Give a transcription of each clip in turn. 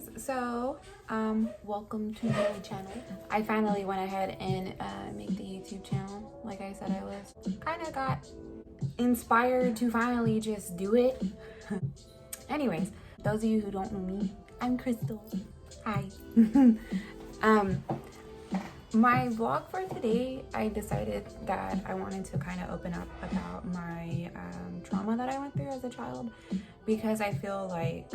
guys, so welcome to my channel. I finally went ahead and make the YouTube channel like I said I was. Kind of got inspired to finally just do it. Anyways, those of you who don't know me, I'm Crystal. Hi. My vlog for today, I decided that I wanted to kind of open up about my trauma that I went through as a child, because I feel like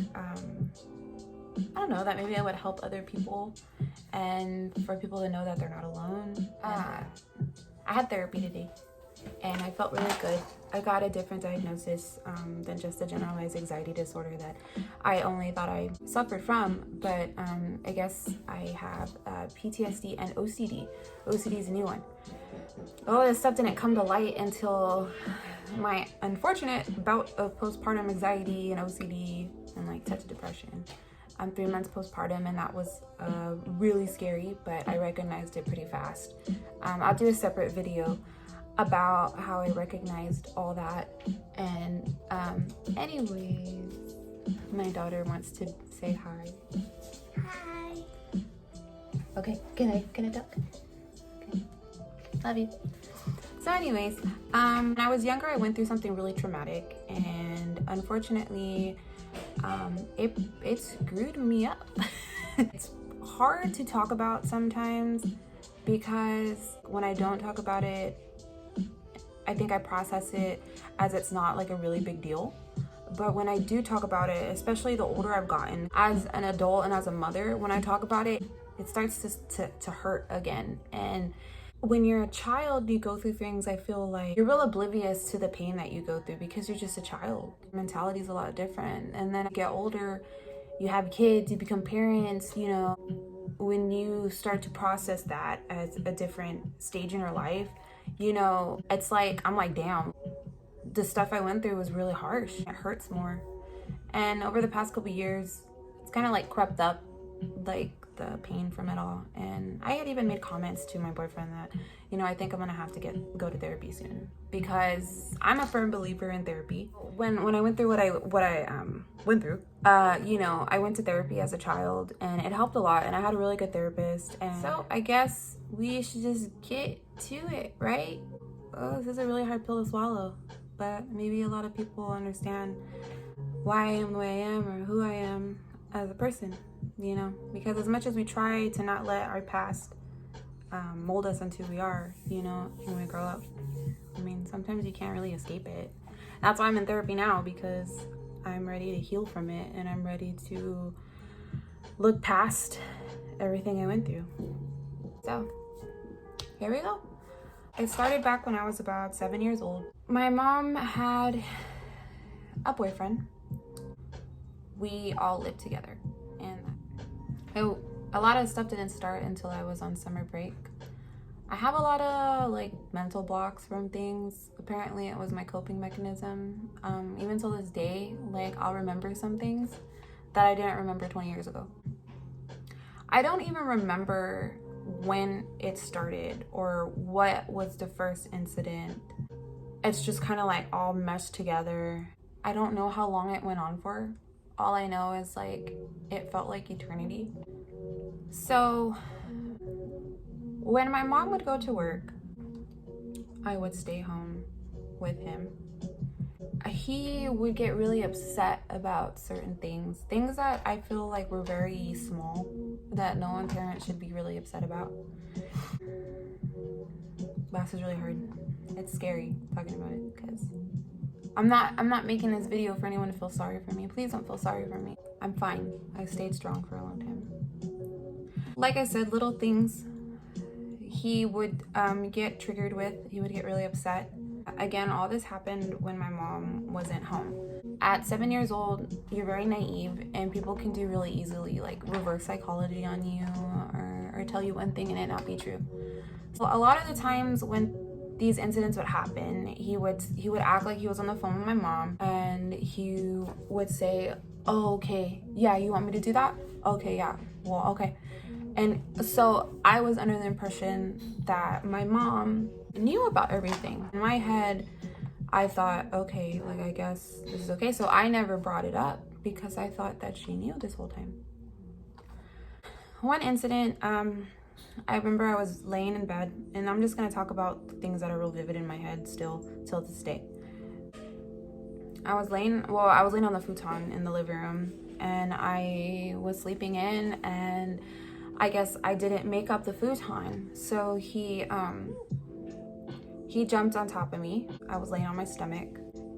I don't know, that maybe I would help other people and for people to know that they're not alone. I had therapy today and I felt really good. I got a different diagnosis than just a generalized anxiety disorder that I only thought I suffered from, but I guess I have PTSD and OCD. OCD is a new one. All this stuff didn't come to light until my unfortunate bout of postpartum anxiety and OCD and like touch of depression. I'm 3 months postpartum, and that was really scary, but I recognized it pretty fast. I'll do a separate video about how I recognized all that. And anyways, my daughter wants to say hi. Hi. Okay, can I duck? Okay. Love you. So anyways, when I was younger, I went through something really traumatic, and unfortunately, it screwed me up. It's hard to talk about sometimes because when I don't talk about it, I think I process it as it's not like a really big deal. But when I do talk about it, especially the older I've gotten as an adult and as a mother, when I talk about it, it starts to hurt again. And when you're a child, you go through things, I feel like you're real oblivious to the pain that you go through because you're just a child. Your mentality is a lot different. And then you get older, you have kids, you become parents, you know, when you start to process that as a different stage in your life, you know, it's like, I'm like, damn, the stuff I went through was really harsh. It hurts more. And over the past couple years, it's kind of like crept up, like the pain from it all. And I had even made comments to my boyfriend that, you know, I think I'm gonna have to go to therapy soon, because I'm a firm believer in therapy. When I went through what I went through, you know, I went to therapy as a child and it helped a lot, and I had a really good therapist. And so I guess we should just get to it, right? Oh, this is a really hard pill to swallow, but maybe a lot of people understand why I am the way I am or who I am as a person, you know, because as much as we try to not let our past mold us into who we are, you know, when we grow up, I mean, sometimes you can't really escape it. That's why I'm in therapy now, because I'm ready to heal from it, and I'm ready to look past everything I went through. So here we go. It started back when I was about 7 years old. My mom had a boyfriend. We all lived together, and a lot of stuff didn't start until I was on summer break. I have a lot of like mental blocks from things. Apparently it was my coping mechanism. Even till this day, like I'll remember some things that I didn't remember 20 years ago. I don't even remember when it started or what was the first incident. It's just kind of like all meshed together. I don't know how long it went on for. All I know is like it felt like eternity. So when my mom would go to work, I would stay home with him. He would get really upset about certain things that I feel like were very small, that no one parent should be really upset about. This is really hard. It's scary talking about it, because I'm not making this video for anyone to feel sorry for me. Please don't feel sorry for me. I'm fine. I stayed strong for a long time. Like I said, little things he would get triggered with. He would get really upset. Again, all this happened when my mom wasn't home. At 7 years old, you're very naive, and people can do really easily like reverse psychology on you, or tell you one thing and it not be true. So a lot of the times when these incidents would happen, he would act like he was on the phone with my mom, and he would say, oh, okay, yeah, you want me to do that? Okay, yeah, well, okay. And so I was under the impression that my mom knew about everything. In my head, I thought, okay, like I guess this is okay. So I never brought it up because I thought that she knew this whole time. one incident, I remember I was laying in bed, and I'm just gonna talk about the things that are real vivid in my head still till this day. I was laying on the futon in the living room, and I was sleeping in, and I guess I didn't make up the futon, so he jumped on top of me. I was laying on my stomach,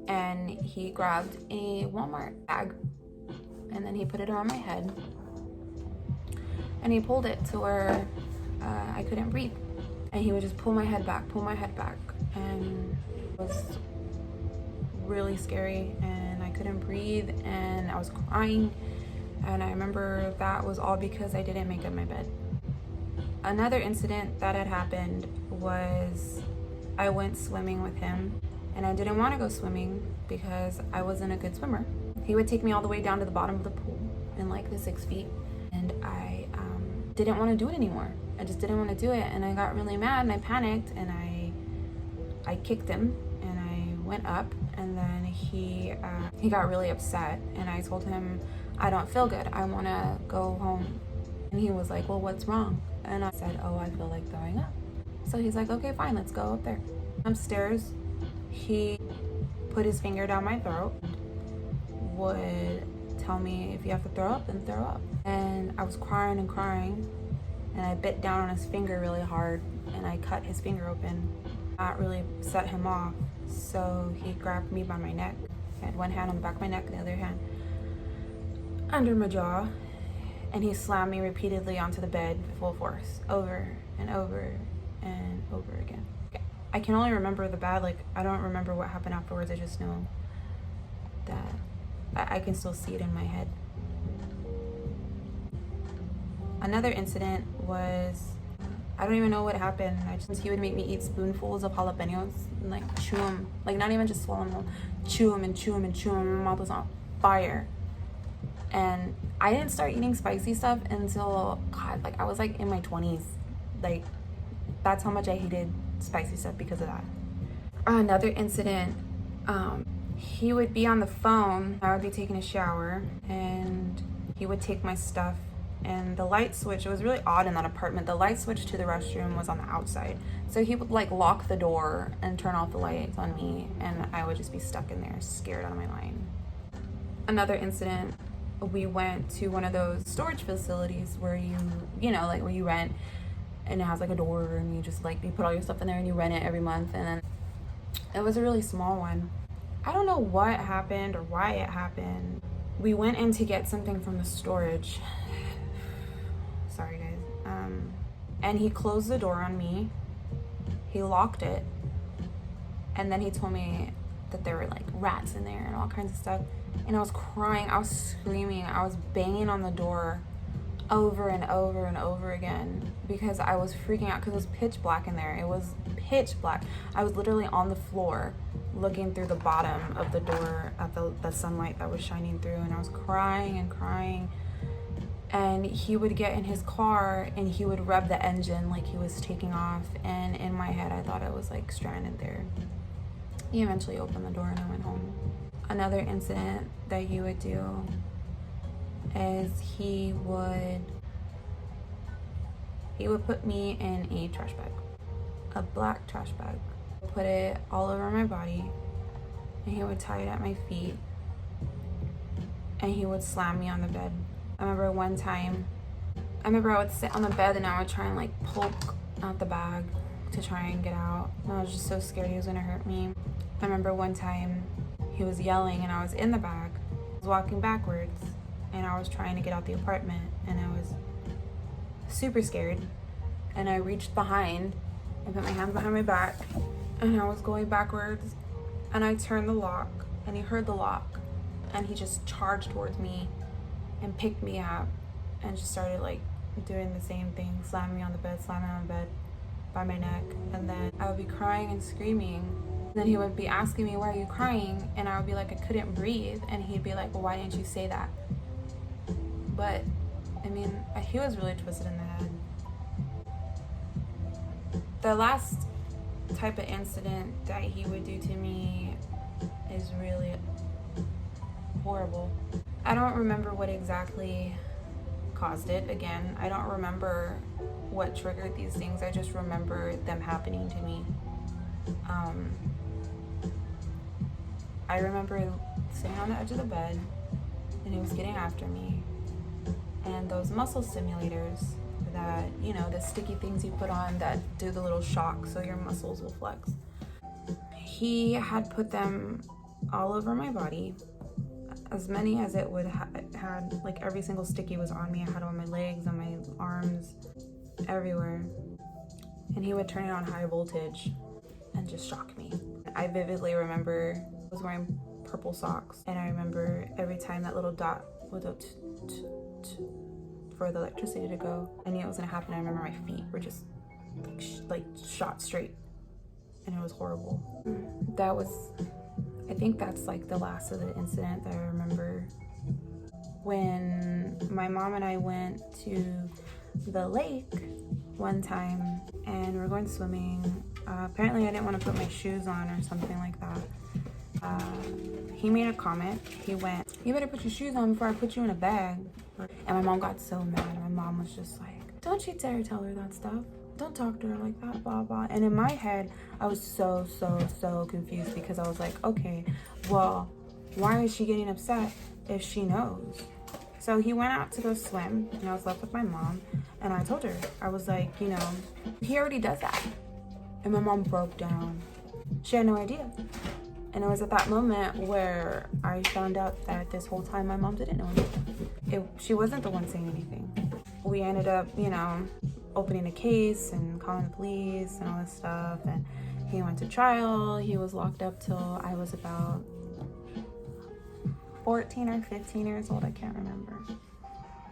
and he grabbed a Walmart bag, and then he put it around my head, and he pulled it to where I couldn't breathe, and he would just pull my head back, and it was really scary, and I couldn't breathe, and I was crying, and I remember that was all because I didn't make up my bed. Another incident that had happened was I went swimming with him, and I didn't want to go swimming because I wasn't a good swimmer. He would take me all the way down to the bottom of the pool in like the 6 feet, and I didn't want to do it anymore. I just didn't want to do it, and I got really mad, and I panicked, and I kicked him, and I went up, and then he got really upset, and I told him, I don't feel good, I want to go home. And he was like, well, what's wrong? And I said, oh, I feel like throwing up. So he's like, okay, fine, let's go up there. Upstairs, he put his finger down my throat, would tell me, if you have to throw up, then throw up. And I was crying, and I bit down on his finger really hard, and I cut his finger open. That really set him off, so he grabbed me by my neck. I had one hand on the back of my neck, the other hand under my jaw, and he slammed me repeatedly onto the bed full force, over and over and over again. I can only remember the bad, like, I don't remember what happened afterwards. I just know that I can still see it in my head. Another incident was, I don't even know what happened. He would make me eat spoonfuls of jalapenos and like chew them, like not even just swallow them, chew them and chew them and chew them. My mouth was on fire. And I didn't start eating spicy stuff until, God, like I was like in my 20s. Like, that's how much I hated spicy stuff because of that. Another incident, he would be on the phone. I would be taking a shower, and he would take my stuff, and the light switch, it was really odd in that apartment, the light switch to the restroom was on the outside. So he would like lock the door and turn off the lights on me, and I would just be stuck in there, scared out of my mind. Another incident, we went to one of those storage facilities where you know, like where you rent, and it has like a door, and you just like, you put all your stuff in there and you rent it every month. And then it was a really small one. I don't know what happened or why it happened. We went in to get something from the storage. Sorry guys. And he closed the door on me. He locked it. And then he told me that there were like rats in there and all kinds of stuff. And I was crying, I was screaming, I was banging on the door over and over and over again because I was freaking out because it was pitch black in there. It was pitch black. I was literally on the floor looking through the bottom of the door at the sunlight that was shining through, and I was crying and crying. And he would get in his car and he would rev the engine like he was taking off, and in my head I thought I was like stranded there. He eventually opened the door and I went home. Another incident that he would do is he would put me in a trash bag, a black trash bag, put it all over my body, and he would tie it at my feet, and he would slam me on the bed. I remember one time, I would sit on the bed and I would try and like poke out the bag to try and get out. And I was just so scared he was gonna hurt me. I remember one time he was yelling and I was in the bag. I was walking backwards and I was trying to get out the apartment, and I was super scared. And I reached behind and put my hands behind my back, and I was going backwards, and I turned the lock, and he heard the lock, and he just charged towards me and picked me up and just started like doing the same thing, slamming me on the bed by my neck. And then I would be crying and screaming. And then he would be asking me, why are you crying? And I would be like, I couldn't breathe. And he'd be like, well, why didn't you say that? But I mean, he was really twisted in the head. The last type of incident that he would do to me is really horrible. I don't remember what exactly caused it. Again, I don't remember what triggered these things. I just remember them happening to me. I remember sitting on the edge of the bed and he was getting after me. And those muscle stimulators that, you know, the sticky things you put on that do the little shock so your muscles will flex. He had put them all over my body, as many as it would had, like every single sticky was on me. I had it on my legs, on my arms, everywhere. And he would turn it on high voltage and just shock me. I vividly remember I was wearing purple socks, and I remember every time that little dot would go for the electricity to go, I knew it was gonna happen. I remember my feet were just like shot straight, and it was horrible. That was, I think that's like the last of the incident that I remember. When my mom and I went to the lake one time and we were going swimming, apparently I didn't want to put my shoes on or something like that. He made a comment. He went, "You better put your shoes on before I put you in a bag." And my mom got so mad. My mom was just like, "Don't you dare tell her that stuff. Don't talk to her like that, blah, blah." And in my head, I was so confused, because I was like, okay, well, why is she getting upset if she knows? So he went out to go swim, and I was left with my mom, and I told her, I was like, you know, he already does that. And my mom broke down. She had no idea. And it was at that moment where I found out that this whole time my mom didn't know anything. She wasn't the one saying anything. We ended up, you know, opening a case and calling the police and all this stuff. And he went to trial. He was locked up till I was about 14 or 15 years old. I can't remember.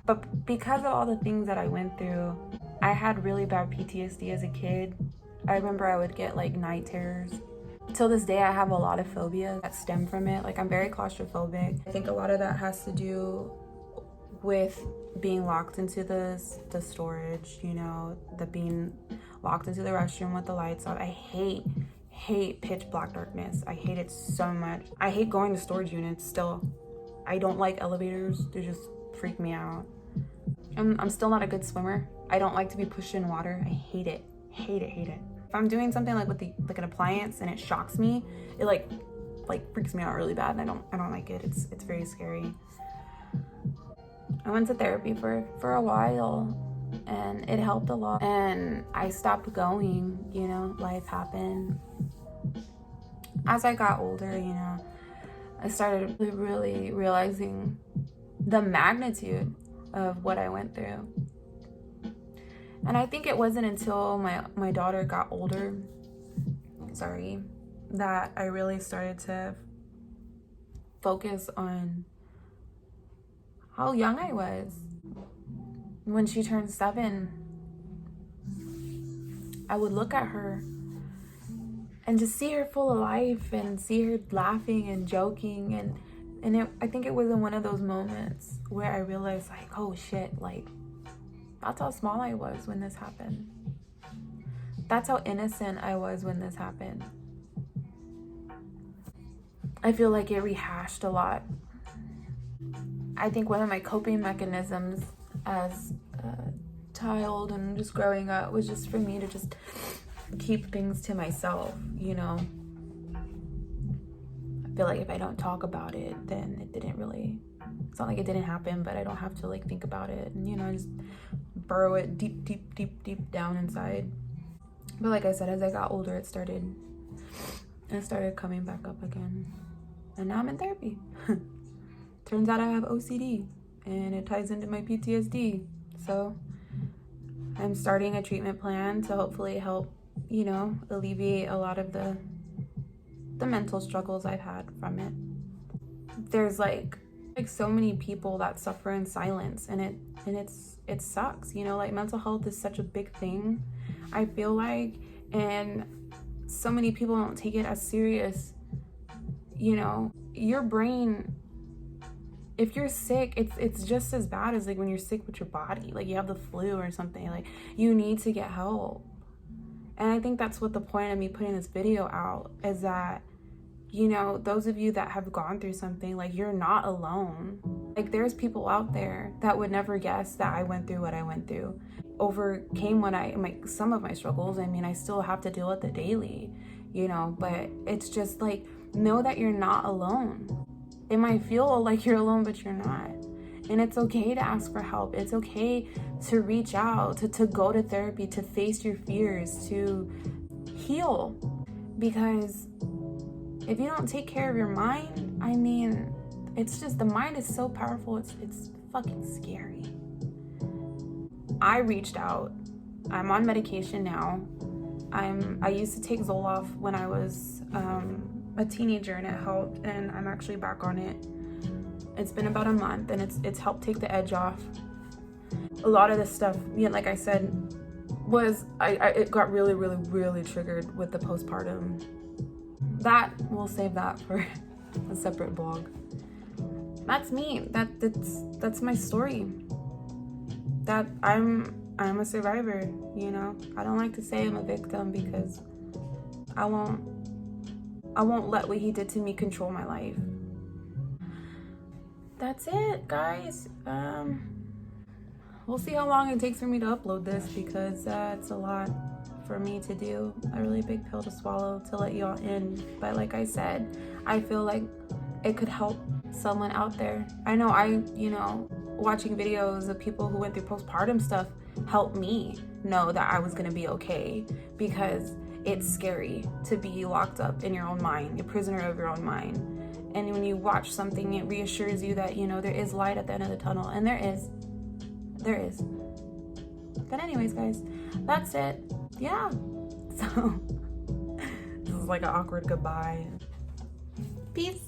But because of all the things that I went through, I had really bad PTSD as a kid. I remember I would get like night terrors. Till this day, I have a lot of phobias that stem from it. Like, I'm very claustrophobic. I think a lot of that has to do with being locked into the storage, you know, the being locked into the restroom with the lights on. I hate pitch black darkness. I hate it so much. I hate going to storage units still. I don't like elevators. They just freak me out. I'm still not a good swimmer. I don't like to be pushed in water. I hate it. Hate it. If I'm doing something like with like an appliance and it shocks me, it like freaks me out really bad, and I don't like it. It's very scary. I went to therapy for a while, and it helped a lot. And I stopped going, you know, life happened. As I got older, you know, I started really realizing the magnitude of what I went through. And I think it wasn't until my daughter got older, that I really started to focus on how young I was. When she turned 7, I would look at her and just see her full of life and see her laughing and joking. And I think it was in one of those moments where I realized, like, oh shit, like, that's how small I was when this happened. That's how innocent I was when this happened. I feel like it rehashed a lot. I think one of my coping mechanisms as a child and just growing up was just for me to just keep things to myself, you know. I feel like if I don't talk about it, then it's not like it didn't happen, but I don't have to like think about it, and, you know, just burrow it deep down inside. But like I said, as I got older, it started coming back up again, and now I'm in therapy. Turns out I have OCD, and it ties into my PTSD. So I'm starting a treatment plan to hopefully help, you know, alleviate a lot of the mental struggles I've had from it. There's like so many people that suffer in silence, and it sucks, you know. Like, mental health is such a big thing, I feel like, and so many people don't take it as serious. You know, your brain, if you're sick, it's just as bad as like when you're sick with your body, like you have the flu or something. Like, you need to get help. And I think that's what the point of me putting this video out is, that you know, those of you that have gone through something, like, you're not alone. Like, there's people out there that would never guess that I went through what I went through, overcame some of my struggles. I mean, I still have to deal with it daily, you know, but it's just like, know that you're not alone. It might feel like you're alone, but you're not. And it's okay to ask for help. It's okay to reach out, to go to therapy, to face your fears, to heal. Because if you don't take care of your mind, I mean, it's just, the mind is so powerful, it's fucking scary. I reached out. I'm on medication now. I used to take Zoloft when I was a teenager, and it helped, and I'm actually back on it. It's been about a month, and it's helped take the edge off. A lot of this stuff, yeah, like I said, was it got really triggered with the postpartum. That, we'll save that for a separate blog. That's me. That's my story. That I'm a survivor, you know. I don't like to say I'm a victim, because I won't let what he did to me control my life. That's it, guys. We'll see how long it takes for me to upload this, because it's a lot for me to do, a really big pill to swallow to let y'all in. But like I said, I feel like it could help someone out there. I know watching videos of people who went through postpartum stuff helped me know that I was gonna be okay, because it's scary to be locked up in your own mind, a prisoner of your own mind. And when you watch something, it reassures you that, you know, there is light at the end of the tunnel, and there is. But anyways, guys, that's it. Yeah. So this is like an awkward goodbye. Peace.